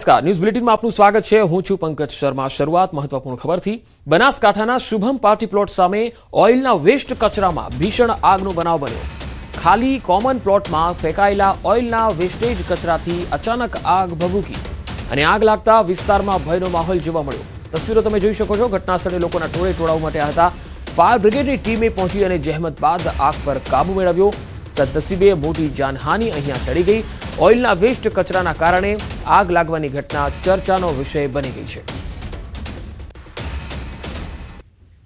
નમસ્કાર, ન્યૂઝ બુલેટિનમાં આપનું સ્વાગત છે। હું છું પંકજ શર્મા। શરૂઆત મહત્વપૂર્ણ ખબરથી। બનાસકાંઠાના શુભમ પાર્ટી પ્લોટ સામે ઓઇલના વેસ્ટ કચરામાં ભીષણ આગનો બનાવ બન્યો। ખાલી કોમન પ્લોટમાં ફેંકાયેલા ઓઇલના વેસ્ટેજ કચરાથી અચાનક આગ ભભૂકી અને આગ લાગતા વિસ્તારમાં ભયનો માહોલ જોવા મળ્યો। તસવીરો તમે જોઈ શકો છો। ઘટનાસ્થળે લોકોના ટોળે ટોળા ઉમટ્યા હતા। ફાયર બ્રિગેડની ટીમે પહોંચી અને જહેમત બાદ આગ પર કાબુ મેળવ્યો। સદનસીબે મોટી જાનહાનિ અહીંયા ટળી ગઈ। ઓઇલના વેસ્ટ કચરાના કારણે આગ લાગવાની ઘટના ચર્ચાનો વિષય બની ગઈ છે।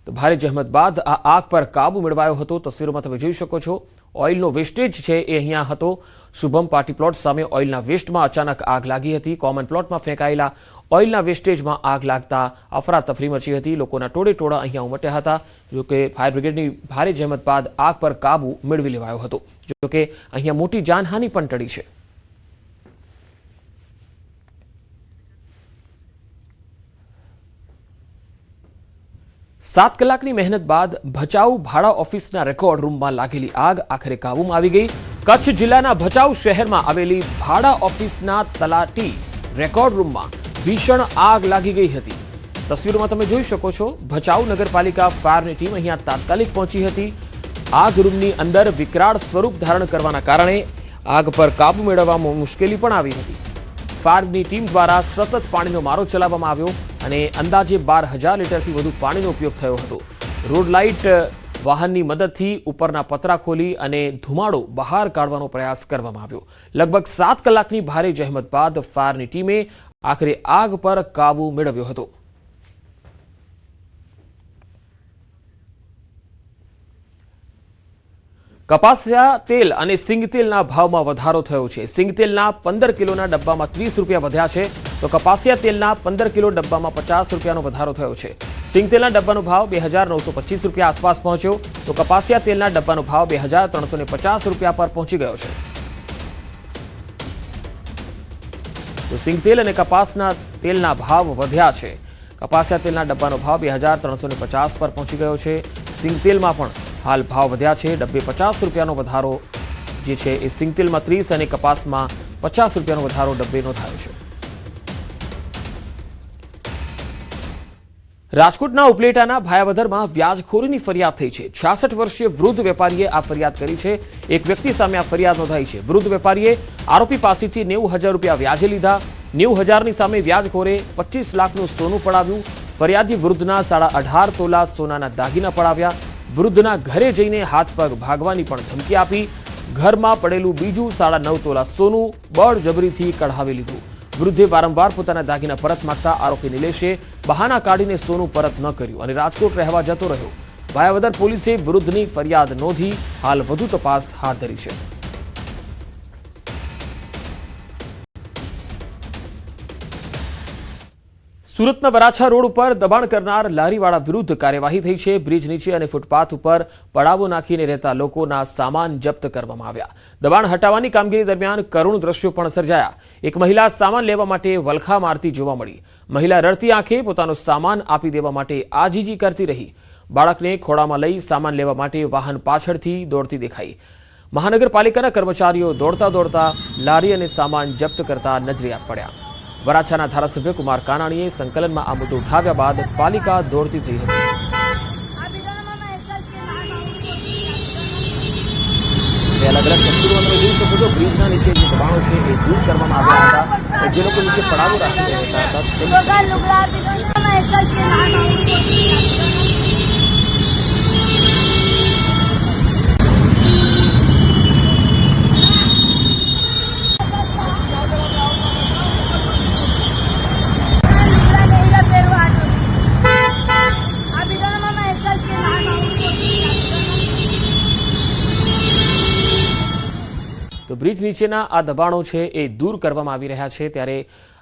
તો ભારે જહેમત બાદ આ આગ પર કાબુ મેળવાયો હતો। તસવીરોમાં તમે જોઈ શકો છો। ઓઇલનો વેસ્ટેજ છે એ અહીંયા હતો। શુભમ પાર્ટી પ્લોટ સામે ઓઇલના વેસ્ટમાં અચાનક આગ લાગી હતી। કોમન પ્લોટમાં ફેંકાયેલા ઓઇલના વેસ્ટેજમાં આગ લાગતા અફરાતફરી મચી હતી। લોકોના ટોળે ટોળા અહીંયા ઉમટ્યા હતા। જોકે ફાયર બ્રિગેડની ભારે જહેમત બાદ આગ પર કાબુ મેળવી લેવાયો હતો। જોકે અહીંયા મોટી જાનહાનિ પણ ટળી છે। सात कलाकनी मेहनत बाद भचाऊ भाड़ा ऑफिसना रेकॉर्ड रूम में लागेली आग आखिरे काबूमां आवी गई। कच्छ जिल्लाना भचाऊ शहर में आवेली भाड़ा ऑफिसना तलाटी रेकॉर्ड रूम में भीषण आग लागी गई हती। तस्वीरों में तमे जोई शको छो। भचाऊ नगरपालिका फायरनी टीम अहींया तात्कालिक पहोंची हती। आग रूमनी अंदर विकराळ स्वरूप धारण करवाना कारणे आग पर काबू मेळववामां मुश्केली पण आवी हती। फायरनी टीम द्वारा सतत पाणीनो मारो चलाववामां આવ્યો અને અંદાજે 12,000 લીટરથી વધુ પાણીનો ઉપયોગ થયો હતો। રોડ લાઇટ વાહનની મદદથી ઉપરના પતરા ખોલી અને ધુમાડો બહાર કાઢવાનો પ્રયાસ કરવામાં આવ્યો। લગભગ 7 કલાકની ભારે જહેમત બાદ ફાયરની ટીમે આખરે આગ પર કાબુ મેળવ્યો હતો। कपासिया तेल અને સિંગતેલના ભાવમાં વધારો થયો છે। સિંગતેલના 15 કિલોના ડબ્બામાં 30 રૂપિયા વધ્યા છે, તો કપાસિયા તેલના 15 કિલો ડબ્બામાં 50 રૂપિયાનો વધારો થયો છે। સિંગતેલના ડબ્બાનો ભાવ 2,925 રૂપિયા આસપાસ પહોંચ્યો, તો કપાસિયા તેલના ડબ્બાનો ભાવ 2,350 રૂપિયા પર પહોંચી ગયો છે। તો સિંગતેલ અને કપાસના તેલના ભાવ વધ્યા છે। કપાસિયા તેલના ડબ્બાનો ભાવ 2,350 પર પહોંચી ગયો છે। સિંગતેલમાં પણ हाल भाव वध्या छे। डब्बे 50 रूपियानो वधारो जे छे ए सिंगतेलमां 30 अने कपासमां 50 रूपियानो वधारो डब्बे नोंधायो छे। राजकोटना उपलेटाना भायावदरमां व्याजखोरीनी फरियाद थई छे। 66 वर्षीय वृद्ध वेपारीए आ फरियाद करी छे। एक व्यक्ति सामे आ फरियाद नोंधाई छे। वृद्ध वेपारीए आरोपी पासेथी 90,000 रूपिया व्याजे लीधा। 90,000 सामे व्याजखोरे 25 लाखનું સોનું પડાવ્યું। फरियादी वृद्धना 18.5 तोला सोनाना दागीना पडाव्या। वृद्धना घरे जईने हाथ पग भागवानी पण धमकी आपी। घरमां पड़ेलुं बीजू 9.5 तोला सोनू बळजबरीथी कढावी लीधुं। वृद्धे वारंवार पोताना दागीना परत मांगता आरोपी निलेशे बहाना काढीने सोनू परत न कर्युं अने राजकोट रहेवा जतो रह्यो। भायावदर पोलीसे वृद्धनी फरियाद नोंधी हाल વધુ તપાસ હાથ ધરી છે। सूरतना वराछा रोड पर दबाण करनार लारीवाळा विरुद्ध कार्यवाही थई छे। ब्रिज नीचे अने फूटपाथ पर पड़ावो नाखीने रहता लोकोना सामान जप्त करवामां આવ્યા। दबाण हटावવાની कामगीरी दरमियान करुण दृश्यो पण सर्जाया। एक महिला सामान लेवा माटे वलखा मारती जोवा मळी। महिला रडती आंखे पोतानो सामान आपी देवा माटे आजीजी करती रही। बाळकने खोळामां लई सामान लेवा माटे वाहन पाछळथी दौड़ती देखाई। महानगरपालिकाना कर्मचारीओ दौड़ता दौड़ता लारी अने सामान जप्त करता नजरे पड्या। वराछाना धारासभ्य कुमार कानाणीए संकलનમાં આ મુદ્દો ઉઠાવ્યા બાદ પાલિકા દોડતી થઈ હતી। अलग अलग तस्वीरों में જોઈ શકો છો। બ્રિજના નીચે જે દબાણો છે એ દૂર કરવામાં આવ્યા હતા। જે લોકો નીચે પડાવો રાખી રહ્યા હતા तो ब्रिज नीचेना आ दबाणो छे ए दूर करवामां आवी रह्या छे। त्यारे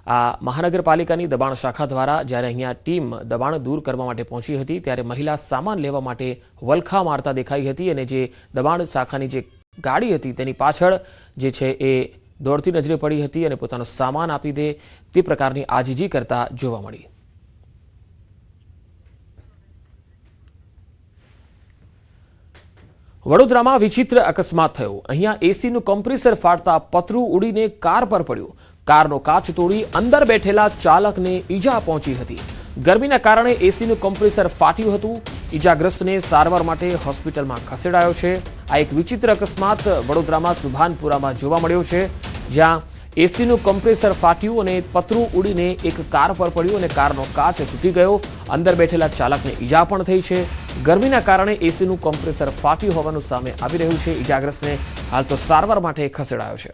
आ महानगरपालिकानी दबाण शाखा द्वारा ज्यारे अहींया टीम दबाण दूर करवा माटे पहोंची हती त्यारे महिला सामान लेवा माटे वलखा मारता देखाई हती अने जे दबाण शाखानी जे गाड़ी हती तेनी पाछळ जे छे ए दौड़ती नजरे पड़ी हती अने पोतानो सामान आपी दे ते प्रकारनी आजीजी करता जोवा मळी। વડોદરામાં વિચિત્ર અકસ્માત થયો। અહીંયા એસીનું કમ્પ્રેસર ફાટતા પતરું ઉડીને કાર પર પડ્યું। કારનો કાચ તોડી અંદર બેઠેલા ચાલકને ઈજા પહોંચી હતી। ગરમીના કારણે એસીનું કમ્પ્રેસર ફાટ્યું હતું। ઈજાગ્રસ્તને સારવાર માટે હોસ્પિટલમાં ખસેડાયો છે। આ એક વિચિત્ર અકસ્માત વડોદરામાં સુભાનપુરામાં જોવા મળ્યો છે, જ્યાં એસીનું કમ્પ્રેસર ફાટ્યું અને પતરું ઉડીને એક કાર પર પડ્યું અને કારનો કાચ તૂટી ગયો। અંદર બેઠેલા ચાલકને ઈજા પણ થઈ છે। ગરમીના કારણે એસીનું કમ્પ્રેસર ફાટ્યું હોવાનું સામે આવી રહ્યું છે। ઈજાગ્રસ્તને હાલ તો સારવાર માટે ખસેડાયો છે।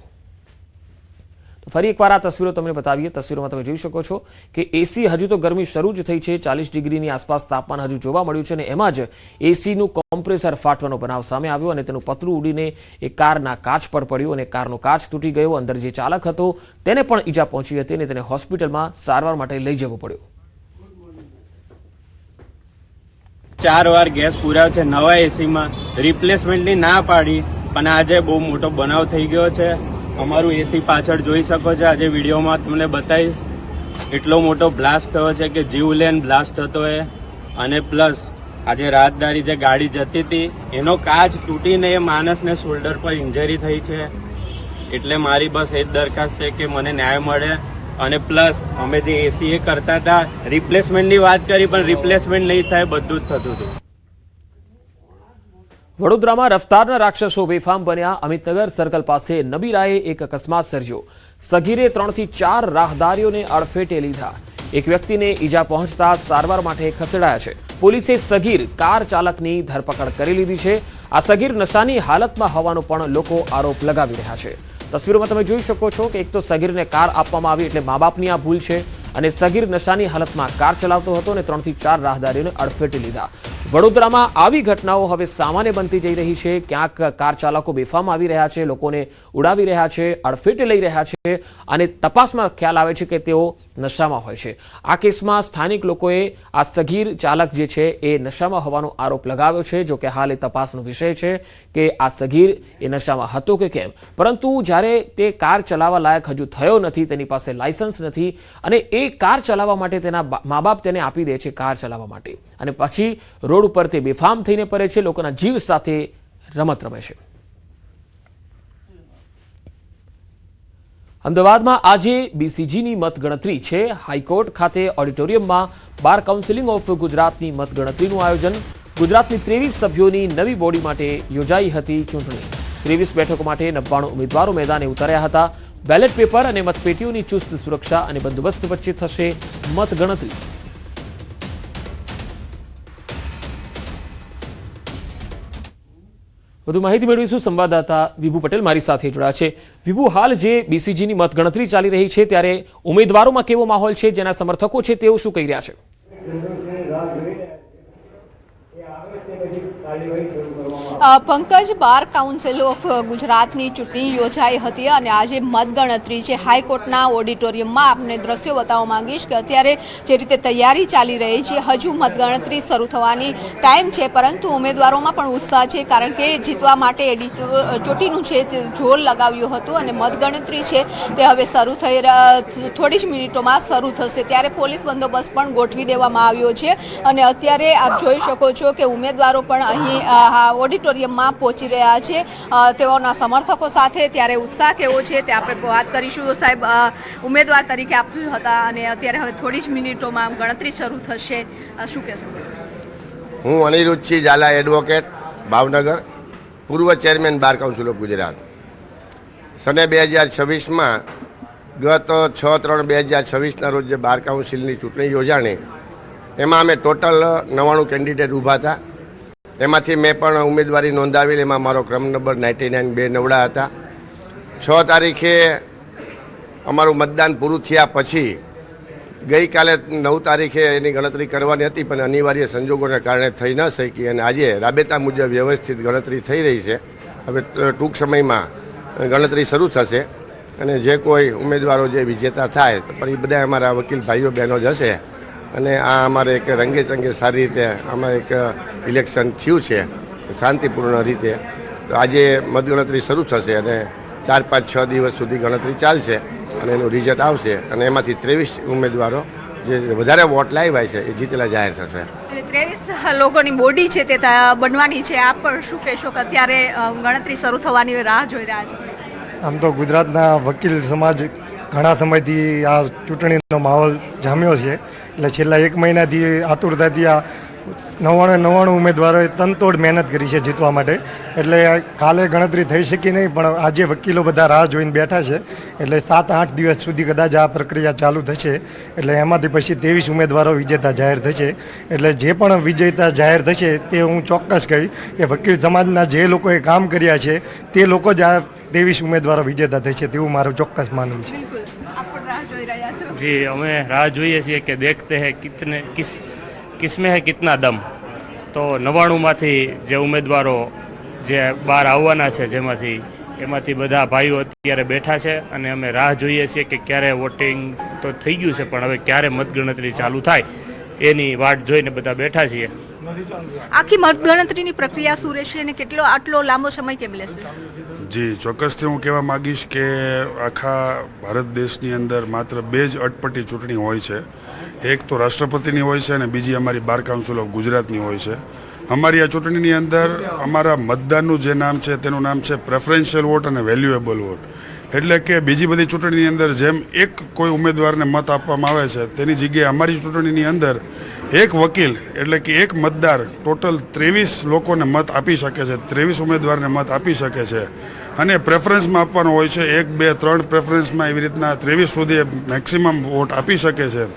ફરી એકવાર આ તસવીરો તમને બતાવીએ। તસવીરોમાં તમે જોઈ શકો છો કે એસી હજુ તો ગરમી શરૂ જ થઈ છે। 40 ડિગ્રીની આસપાસ તાપમાન હજુ જોવા મળ્યું છે અને એમાં જ એસીનું કોમ્પ્રેસર ફાટવાનો બનાવ સામે આવ્યો અને તેનું પતરું ઉડીને એક કારના કાચ પર પડ્યું અને કારનો કાચ તૂટી ગયો। અંદર જે ચાલક હતો તેને પણ ઈજા પહોંચી હતી અને તેને હોસ્પિટલમાં સારવાર માટે લઈ જવો પડ્યો। 4 વાર ગેસ પુરાવ્યો છે નવા એસીમાં, રિપ્લેસમેન્ટની ના પાડી, પણ આજે બહુ મોટો બનાવ થઈ ગયો છે। અમારું એસી પાછળ જોઈ શકો છો, આજે વિડીયોમાં તમને બતાવીશ। એટલો મોટો બ્લાસ્ટ થયો છે કે જીવલેણ બ્લાસ્ટ હતો એ, અને પ્લસ આજે રાહતદારી જે ગાડી જતી હતી એનો કાચ તૂટીને એ માણસને શોલ્ડર પર ઇન્જરી થઈ છે। એટલે મારી બસ એ જ દરખાસ્ત છે કે મને ન્યાય મળે, અને પ્લસ અમે જે એસી એ કરતા હતા રિપ્લેસમેન્ટની વાત કરી, પણ રિપ્લેસમેન્ટ નહીં થાય, બધું જ થતું હતું। વડોદરામાં રફતારના રાક્ષસો બેફામ બન્યા। અમિતનગર સર્કલ પાસે નબીરાએ એક અકસ્માત સર્જ્યો। સગીરે 3 થી 4 રાહદારીઓને અડફેટે લીધા। એક વ્યક્તિને ઈજા પહોંચતા સારવાર માટે ખસેડાયા છે। પોલીસે સગીર કાર ચાલકની ધરપકડ કરી લીધી છે। આ સગીર નશાની હાલતમાં હોવાનો પણ લોકો આરોપ લગાવી રહ્યા છે। તસવીરોમાં તમે જોઈ શકો છો કે એક તો સગીરને કાર આપવામાં આવી એટલે મા બાપની આ ભૂલ છે, અને સગીર નશાની હાલતમાં કાર ચલાવતો હતો અને 3 થી 4 રાહદારીઓને અડફેટે લીધા। વડોદરામાં આવી ઘટનાઓ હવે સામાન્ય બનતી જઈ રહી છે। ક્યાંક કાર ચાલકો બેફામ આવી રહ્યા છે, લોકોને ઉડાવી રહ્યા છે, અડફેટે લઈ રહ્યા છે, અને તપાસમાં ખ્યાલ આવે છે કે તેઓ નશામાં હોય છે। આ કેસમાં સ્થાનિક લોકોએ આ સગીર ચાલક જે છે એ નશામાં હોવાનો આરોપ લગાવ્યો છે। જો કે હાલ એ તપાસનો વિષય છે કે આ સગીર એ નશામાં હતો કે કેમ, પરંતુ જ્યારે તે કાર ચલાવવા લાયક હજુ થયો નથી, તેની પાસે લાયસન્સ નથી, અને એ કાર ચલાવવા માટે તેના મા બાપ તેને આપી દે છે કાર ચલાવવા માટે, અને પછી રોડ ઉપર તે બેફામ થઈને પડે છે, લોકોના જીવ સાથે રમત રમે છે। અમદાવાદમાં આજે બીસીજીની મતગણતરી છે। હાઈકોર્ટ ખાતે ઓડિટોરિયમમાં બાર કાઉન્સિલ ઓફ ગુજરાતની મતગણતરીનું આયોજન। ગુજરાતની 23 સભ્યોની નવી બોડી માટે યોજાઈ હતી ચૂંટણી। 23 બેઠકો માટે 99 ઉમેદવારો મેદાને ઉતર્યા હતા। બેલેટ પેપર અને મતપેટીઓની ચુસ્ત સુરક્ષા અને બંદોબસ્ત વચ્ચે થશે મતગણતરી। વધુ માહિતી મેળવીશું, સંવાદદાતા વિભુ પટેલ મારી સાથે જોડાયા છે। વિભુ, હાલ જે બીસીજીની મતગણતરી ચાલી રહી છે ત્યારે ઉમેદવારોમાં કેવો માહોલ છે? જેના સમર્થકો છે તેઓ શું કહી રહ્યા છે? પંકજ, બાર કાઉન્સિલ ઓફ ગુજરાતની ચૂંટણી યોજાઈ હતી અને આજે મતગણતરી છે। હાઈકોર્ટના ઓડિટોરિયમમાં આપને દ્રશ્યો બતાવવા માંગીશ કે અત્યારે જે રીતે તૈયારી ચાલી રહી છે, હજુ મતગણતરી શરૂ થવાની ટાઈમ છે, પરંતુ ઉમેદવારોમાં પણ ઉત્સાહ છે, કારણ કે જીતવા માટે ચોટીનું છે તે જોર લગાવ્યું હતું, અને મતગણતરી છે તે હવે શરૂ થઈ થોડી જ મિનિટોમાં શરૂ થશે। ત્યારે પોલીસ બંદોબસ્ત પણ ગોઠવી દેવામાં આવ્યો છે, અને અત્યારે આપ જોઈ શકો છો કે ઉમેદવારો પણ અહીં ઓડિટોરિયમમાં પહોંચી રહ્યા છે તેઓના સમર્થકો સાથે। ત્યારે ઉત્સાહ કેવો છે તે આપણે વાત કરીશું। સાહેબ, ઉમેદવાર તરીકે આપ હતા અને અત્યારે હવે થોડી જ મિનિટોમાં ગણતરી શરૂ થશે, શું કહેશો? હું અનિરુદ્ધસિંહ ઝાલા, એડવોકેટ, ભાવનગર, પૂર્વ chairman bar council of Gujarat. સને 2026માં ગત 6/3/2026ના રોજ જે બાર કાઉન્સિલની ચૂંટણી યોજાણી, એમાં અમે ટોટલ 99 કેન્ડિડેટ ઊભા હતા। એમાંથી મેં પણ ઉમેદવારી નોંધાવેલી, એમાં મારો ક્રમ નંબર 99, 2 નવડા હતા। 6 તારીખે અમારું મતદાન પૂરું થયા પછી ગઈકાલે 9 તારીખે એની ગણતરી કરવાની હતી, પણ અનિવાર્ય સંજોગોને કારણે થઈ ન શકી, અને આજે રાબેતા મુજબ વ્યવસ્થિત ગણતરી થઈ રહી છે। હવે ટૂંક સમયમાં ગણતરી શરૂ થશે, અને જે કોઈ ઉમેદવારો જે વિજેતા થાય પણ એ બધા અમારા વકીલ ભાઈઓ બહેનો જ હશે, અને આ અમારે એક રંગે ચંગે સારી રીતે અમારે એક ઇલેક્શન થયું છે શાંતિપૂર્ણ રીતે। તો આજે મતગણતરી શરૂ થશે અને 4, 5, 6 દિવસ સુધી ગણતરી ચાલશે, અને એનું રિઝલ્ટ આવશે, અને એમાંથી 23 ઉમેદવારો જે વધારે વોટ લાવ્યા છે એ જીતેલા જાહેર થશે। 23 લોકોની બોડી છે તે બનવાની છે, આપ પણ શું કહેશો કે અત્યારે ગણતરી શરૂ થવાની રાહ જોઈ રહ્યા છે? આમ તો ગુજરાતના વકીલ સમાજ ઘણા સમયથી આ ચૂંટણીનો માહોલ જામ્યો છે, એટલે છેલ્લા 1 મહિનાથી આતુરતાથી આ 99 ઉમેદવારોએ તનતોડ મહેનત કરી છે જીતવા માટે. એટલે કાલે ગણતરી થઈ શકી નહીં, પણ આજે વકીલો બધા રાહ જોઈને બેઠા છે. એટલે 7-8 દિવસ સુધી કદાચ આ પ્રક્રિયા ચાલુ થશે. એટલે એમાંથી પછી 23 ઉમેદવારો વિજેતા જાહેર થશે. એટલે જે પણ વિજેતા જાહેર થશે તે હું ચોક્કસ કહીશ કે વકીલ સમાજના જે લોકોએ કામ કર્યા છે તે લોકો જ આ 23 ઉમેદવારો વિજેતા થશે તેવું મારું ચોક્કસ માનવું છે. जी हमें राह જોઈએ છીએ કે देखते हैं किसमें है कितना दम. તો 99માંથી જે ઉમેદવારો જે બહાર આવવાના છે એમાંથી બધા ભાઈઓ અત્યારે બેઠા છે અને અમે રાહ જોઈએ છીએ કે ક્યારે વોટિંગ તો થઈ ગયું છે પણ હવે ક્યારે મતગણતરી ચાલુ થાય એની વાટ જોઈને બધા બેઠા છીએ. આખી મતગણતરીની પ્રક્રિયા શું રહેશે અને આટલો લાંબો સમય કેમ લેશે? જી ચોક્કસથી હું કહેવા માગીશ કે આખા ભારત દેશની અંદર માત્ર 2 જ અટપટી ચૂંટણી હોય છે. એક તો રાષ્ટ્રપતિની હોય છે અને બીજી અમારી બાર કાઉન્સિલ ઓફ ગુજરાતની હોય છે. અમારી આ ચૂંટણીની અંદર અમારા મતદાનનું જે નામ છે તેનું નામ છે પ્રેફરન્શિયલ વોટ અને વેલ્યુએબલ વોટ. એટલે કે બીજી બધી ચૂંટણીની અંદર જેમ એક કોઈ ઉમેદવારને મત આપવામાં આવે છે તેની જગ્યાએ અમારી ચૂંટણીની અંદર એક વકીલ એટલે કે એક મતદાર ટોટલ 23 લોકોને મત આપી શકે છે, 23 ઉમેદવારને મત આપી શકે છે અને પ્રેફરન્સમાં આપવાનો હોય છે 1, 2, 3 પ્રેફરન્સમાં એવી રીતના 23 સુધી મેક્સિમમ વોટ આપી શકે છે.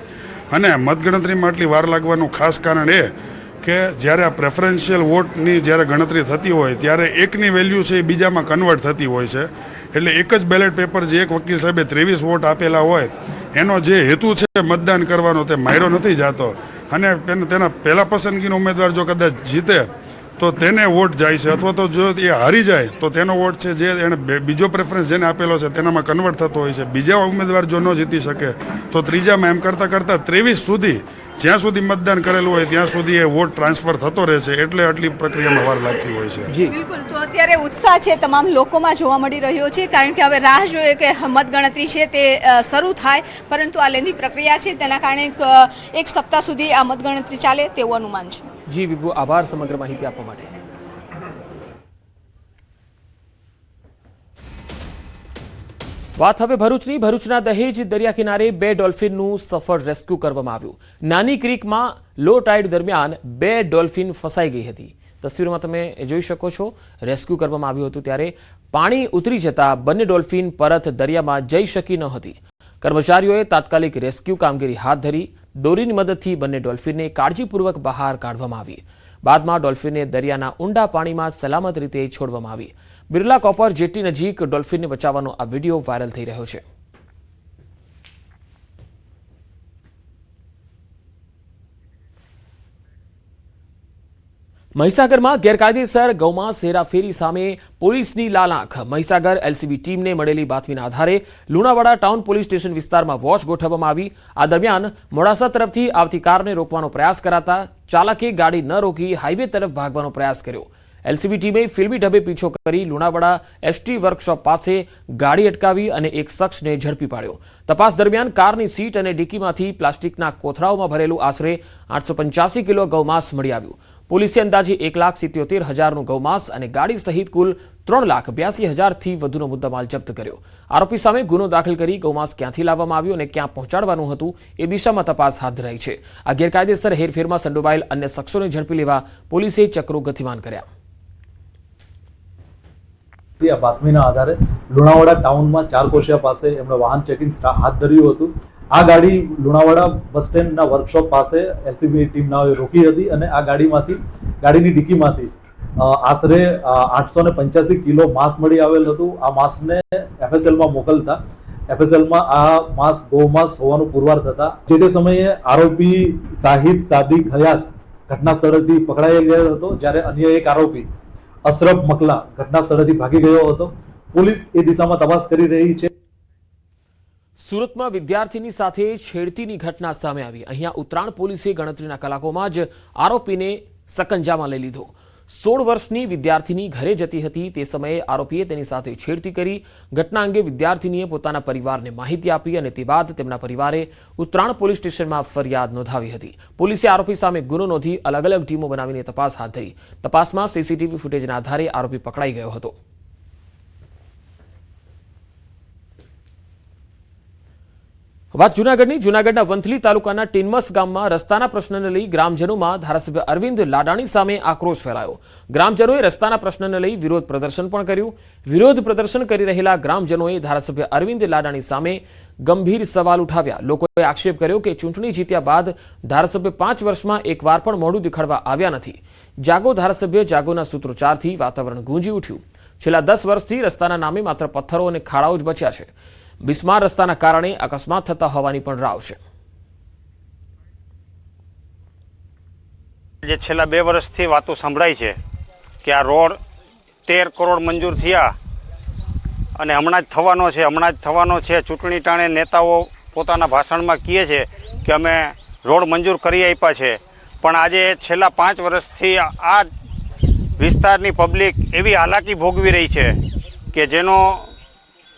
અને મતગણતરીમાં આટલી વાર લાગવાનું ખાસ કારણ એ કે જ્યારે આ પ્રેફરન્શિયલ વોટની જ્યારે ગણતરી થતી હોય ત્યારે એકની વેલ્યુ છે એ બીજામાં કન્વર્ટ થતી હોય છે. એટલે એક જ બેલેટ પેપર જે એક વકીલ સાહેબે 23 વોટ આપેલા હોય એનો જે હેતુ છે મતદાન કરવાનો તે માયરો નથી જતો અને તેના પહેલા પસંદગીનો ઉમેદવાર જો કદાચ જીતે તો તેને વોટ જાય છે અથવા તો જો એ હારી જાય તો તેનો વોટ છે જે એને બીજો પ્રેફરન્સ જેને આપેલો છે તેનામાં કન્વર્ટ થતો હોય છે. બીજા ઉમેદવાર જો ન જીતી શકે તો ત્રીજામાં એમ કરતાં 23 સુધી જ્યાં સુધી મતદાન કરેલું હોય ત્યાં સુધી એ વોટ ટ્રાન્સફર થતો રહે છે. એટલે આટલી પ્રક્રિયામાં વાર લાગતી હોય છે. બિલકુલ. તો અત્યારે ઉત્સાહ છે તમામ લોકોમાં જોવા મળી રહ્યો છે, કારણ કે હવે રાહ જોઈએ કે મતગણતરી છે તે શરૂ થાય, પરંતુ આ લેન્ધી પ્રક્રિયા છે તેના કારણે 1 સપ્તાહ સુધી આ મતગણતરી ચાલે તેવું અનુમાન છે. જી વિભુ, આભાર સમગ્ર માહિતી આપવા માટે. વાત હવે ભરૂચની. ભરૂચના દહેજ દરિયા કિનારે 2 ડોલ્ફિનનું સફળ રેસ્ક્યુ કરવામાં આવ્યું. નાની ક્રીકમાં લો ટાઇડ દરમિયાન 2 ડોલ્ફિન ફસાઈ ગઈ હતી. તસવીરોમાં તમે જોઈ શકો છો. રેસ્ક્યુ કરવામાં આવ્યું હતું ત્યારે પાણી ઉતરી જતા બંને ડોલ્ફિન પરત દરિયામાં જઈ શકી ન હતી. કર્મચારીઓએ તાત્કાલિક રેસ્ક્યુ કામગીરી હાથ ધરી. દોરીની મદદથી બંને ડોલ્ફિનને કાળજીપૂર્વક બહાર કાઢવામાં આવી. બાદમાં ડોલ્ફિનને દરિયાના ઊંડા પાણીમાં સલામત રીતે છોડવામાં આવી. બિરલા કોપર જેટી નજીક ડોલ્ફિનને બચાવવાનો આ વિડીયો વાયરલ થઈ રહ્યો છે. મહીસાગરમાં ગેરકાયદેસર ગૌમાંસ હેરાફેરી સામે પોલીસની લાલ આંખ. મહીસાગર એલસીબી ટીમને મળેલી બાતમીના આધારે લુણાવાડા ટાઉન પોલીસ સ્ટેશન વિસ્તારમાં વોચ ગોઠવવામાં આવી. આ દરમિયાન મોડાસા તરફથી આવતી કારને રોકવાનો પ્રયાસ કરાતા ચાલકે ગાડી ન રોકી હાઈવે તરફ ભાગવાનો પ્રયાસ કર્યો. એલસીબી ટીમે ફિલ્મી ઢબે પીછો કરી લુણાવાડા એસટી વર્કશોપ પાસે ગાડી અટકાવી અને એક શખ્સને ઝડપી પાડ્યો. તપાસ દરમિયાન કારની સીટ અને ડિક્કીમાંથી પ્લાસ્ટિકના કોથળાઓમાં ભરેલું આશરે 885 કિલો ગૌમાંસ મળી આવ્યું. પોલીસે અંદાજે 1,77,000નું ગૌમાંસ અને ગાડી સહિત કુલ 3,82,000થી વધુનો મુદ્દામાલ જપ્ત કર્યો. આરોપી સામે ગુનો દાખલ કરી ગૌમાંસ ક્યાંથી લાવવામાં આવ્યું અને ક્યાં પહોંચાડવાનું હતું એ દિશામાં તપાસ હાથ ધરાઈ છે. આ ગેરકાયદેસર હેરફેરમાં સંડોવાયેલ અન્ય શખ્સોને ઝડપી લેવા પોલીસે ચક્રો ગતિમાન કર્યા. આ બાતમીના આધારે લુણાવાડા ટાઉનમાં 4 કોશિયા પાસે એમણે વાહન ચેકિંગ હાથ ધર્યું હતું. આ ગાડી લુણાવાડા બસ સ્ટેન્ડના વર્કશોપ પાસે એલસીબી ટીમના રોકી હતી અને આ ગાડીની ડિક્કીમાંથી આશરે 885 કિલો માંસ મળી આવેલ હતું. આ માંસને એફએસએલમાં મોકલતા એફએસએલમાં આ માંસ ગૌમાંસ હોવાનું પુરવાર થતા જે સમયે આરોપી શાહિદ સાદિક હયાત ઘટના સ્થળેથી પકડાઈ ગયો હતો, જ્યારે અન્ય એક આરોપી અશરફ મકલા ઘટના સ્થળેથી ભાગી ગયો હતો. પોલીસ એ દિશામાં તપાસ કરી રહી છે. સુરતમાં વિદ્યાર્થીની સાથે છેડતીની ઘટના સામે આવી. અહીંયા ઉત્તરાયણ પોલીસે ગણતરીના કલાકોમાં જ આરોપીને સકંજામાં લઈ લીધો. 16 વર્ષની વિદ્યાર્થીની ઘરે જતી હતી તે સમયે આરોપીએ તેની સાથે છેડતી કરી. ઘટના અંગે વિદ્યાર્થીનીએ પોતાના પરિવારને માહિતી આપી અને તે બાદ તેમના પરિવારે ઉત્તરાયણ પોલીસ સ્ટેશનમાં ફરિયાદ નોંધાવી હતી. પોલીસે આરોપી સામે ગુનો નોંધી અલગ અલગ ટીમો બનાવીને તપાસ હાથ ધરી. તપાસમાં સીસીટીવી ફૂટેજના આધારે આરોપી પકડાઈ ગયો હતો. વાત જૂનાગઢના વંથલી તાલુકાના ટીનમસ ગામમાં રસ્તાના પ્રશ્નને લઈ ગ્રામજનોમાં ધારાસભ્ય અરવિંદ લાડાણી સામે આક્રોશ ફેલાયો. ગ્રામજનોએ રસ્તાના પ્રશ્નને લઈ વિરોધ પ્રદર્શન પણ કર્યું. વિરોધ પ્રદર્શન કરી રહેલા ગ્રામજનોએ ધારાસભ્ય અરવિંદ લાડાણી સામે ગંભીર સવાલ ઉઠાવ્યા. લોકોએ આક્ષેપ કર્યો કે ચૂંટણી જીત્યા બાદ ધારાસભ્ય 5 વર્ષમાં એકવાર પણ મોઢું દેખાડવા આવ્યા નથી. જાગો ધારાસભ્ય જાગોના સૂત્રોચ્ચારથી વાતાવરણ ગુંજી ઉઠ્યું. છેલ્લા 10 વર્ષથી રસ્તાના નામે માત્ર પથ્થરો અને ખાડાઓ જ બચ્યા છે. બિસ્માર રસ્તાના કારણે અકસ્માત થતા હોવાની પણ રાવ છે. જે છેલ્લા 2 વર્ષથી વાતો સંભળાય છે કે આ રોડ 13 કરોડ મંજૂર થયા અને હમણાં જ થવાનો છે. ચૂંટણી ટાણે નેતાઓ પોતાના ભાષણમાં કહે છે કે અમે રોડ મંજૂર કરી આપ્યા છે, પણ આજે છેલ્લા 5 વર્ષથી આ વિસ્તારની પબ્લિક એવી હાલાકી ભોગવી રહી છે કે જેનો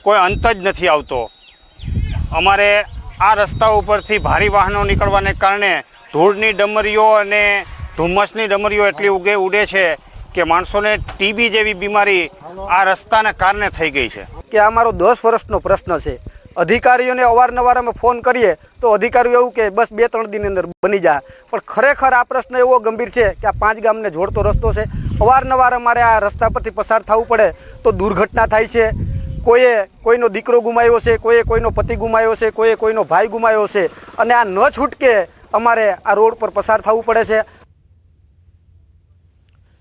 કોઈ અંત જ નથી આવતો. અમારે આ રસ્તા ઉપરથી ભારે વાહનો નીકળવાને કારણે ધૂળની ડમરીઓ અને ધુમ્મસની ડમરીઓ એટલી ઉડે છે કે માણસોને ટીબી જેવી બીમારી આ રસ્તાના કારણે થઈ ગઈ છે. કે આ મારો 10 વર્ષનો પ્રશ્ન છે. અધિકારીઓને અવારનવાર અમે ફોન કરીએ તો અધિકારીઓ એવું કે બસ 2-3 દિનની અંદર બની જાય, પણ ખરેખર આ પ્રશ્ન એવો ગંભીર છે કે આ 5 ગામને જોડતો રસ્તો છે. અવારનવાર અમારે આ રસ્તા પરથી પસાર થવું પડે તો દુર્ઘટના થાય છે. કોઈનો દીકરો ગુમાવ્યો છે, કોઈનો પતિ ગુમાવ્યો છે, કોઈનો ભાઈ ગુમાવ્યો છે, અને આ ન છૂટકે અમારે આ રોડ પર પસાર થવું પડે છે.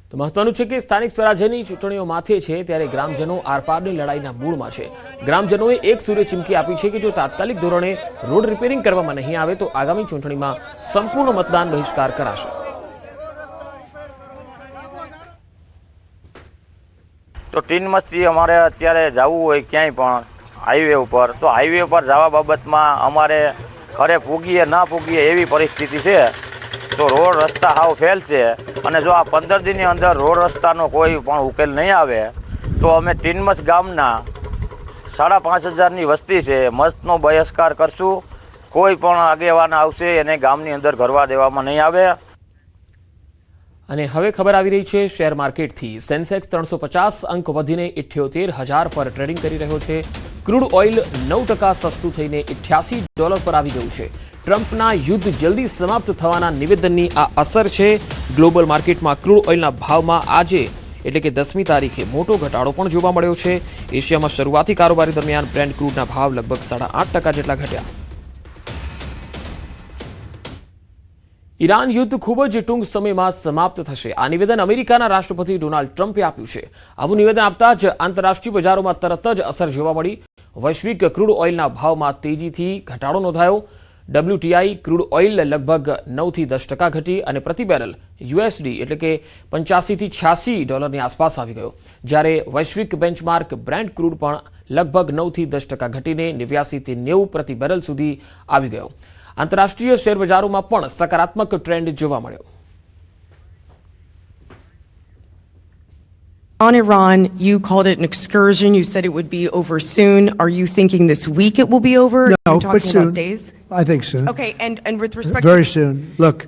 તો મહત્વનું છે કે સ્થાનિક સ્વરાજ્યની ચૂંટણીઓ માથે છે ત્યારે ગ્રામજનો આરપારની લડાઈના મૂળમાં છે. ગ્રામજનોએ એક સૂરે ચીમકી આપી છે કે જો તાત્કાલિક ધોરણે રોડ રિપેરિંગ કરવામાં નહીં આવે તો આગામી ચૂંટણીમાં સંપૂર્ણ મતદાન બહિષ્કાર કરાશે. તો ટીનમસથી અમારે અત્યારે જવું હોય ક્યાંય પણ હાઈવે ઉપર, તો હાઈવે ઉપર જવા બાબતમાં અમારે ઘરે પૂગીએ ના પૂગીએ એવી પરિસ્થિતિ છે. તો રોડ રસ્તા હાવ ફેલ છે, અને જો આ 15 દિનની અંદર રોડ રસ્તાનો કોઈ પણ ઉકેલ નહીં આવે તો અમે ટીનમસ ગામના 5,500ની વસ્તી છે મતનો બહિષ્કાર કરશું. કોઈ પણ આગેવાન આવશે એને ગામની અંદર ઘરવા દેવામાં નહીં આવે. અને હવે ખબર આવી રહી છે શેર માર્કેટથી. સેન્સેક્સ 350 અંક વધીને 78,000 પર ટ્રેડિંગ કરી રહ્યો છે. ક્રૂડ ઓઇલ 9% સસ્તું થઈને $88 પર આવી ગયું છે. ટ્રમ્પના યુદ્ધ જલ્દી સમાપ્ત થવાના નિવેદનની આ અસર છે. ગ્લોબલ માર્કેટમાં ક્રૂડ ઓઇલના ભાવમાં આજે એટલે કે 10મી તારીખે મોટો ઘટાડો પણ જોવા મળ્યો છે. એશિયામાં શરૂઆતી કારોબારી દરમિયાન બ્રેન્ટ ક્રૂડના ભાવ લગભગ 8.5% જેટલા ઘટ્યા. ઈરાન યુદ્ધ ખૂબ જ ટૂંક સમયમાં સમાપ્ત થશે. આ નિવેદન અમેરિકાના રાષ્ટ્રપતિ ડોનાલ્ડ ટ્રમ્પે આપ્યું છે. આવું નિવેદન આપતા જ આંતરરાષ્ટ્રીય બજારોમાં તરત જ અસર જોવા મળી. વૈશ્વિક ક્રૂડ ઓઇલના ભાવમાં તેજીથી ઘટાડો નોંધાયો. WTI ક્રૂડ ઓઇલ લગભગ 9 થી 10% ઘટી અને પ્રતિ બેરલ USD એટલે કે $85 થી $86 આસપાસ આવી ગયો. જ્યારે વૈશ્વિક બેન્ચમાર્ક બ્રેન્ટ ક્રૂડ પણ લગભગ 9 થી 10% ઘટીને 89 થી 90 પ્રતિ બેરલ સુધી આવી ગયો. આંતરરાષ્ટ્રીય શેર બજારોમાં પણ સકારાત્મક ટ્રેન્ડ જોવા મળ્યો. On Iran, you called it an excursion. You said it would be over soon. Are you thinking this week it will be over? No, You're talking but soon. about days? I think soon. Okay, and with respect Very soon. Look,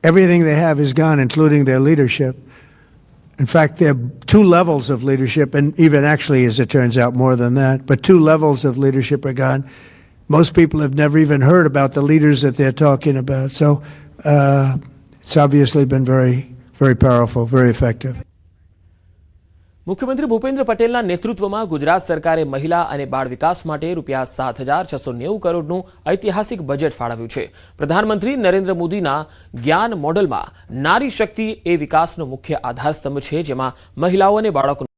everything they have is gone, including their leadership. In fact, there are 2 levels of leadership, and even actually, as it turns out, more than that. But 2 levels of leadership are gone. Most people have never even heard about the leaders that they're talking about. So it's obviously been very, very powerful, very effective. મુખ્યમંત્રી ભૂપેન્દ્ર પટેલના નેતૃત્વમાં ગુજરાત સરકારે મહિલા અને બાળ વિકાસ માટે ₹7,690 કરોડનું ઐતિહાસિક બજેટ ફાળવ્યું છે. પ્રધાનમંત્રી નરેન્દ્ર મોદીના જ્ઞાન મોડલમાં નારી શક્તિ એ વિકાસનો મુખ્ય આધારસ્તંભ છે, જેમાં મહિલાઓ અને બાળકો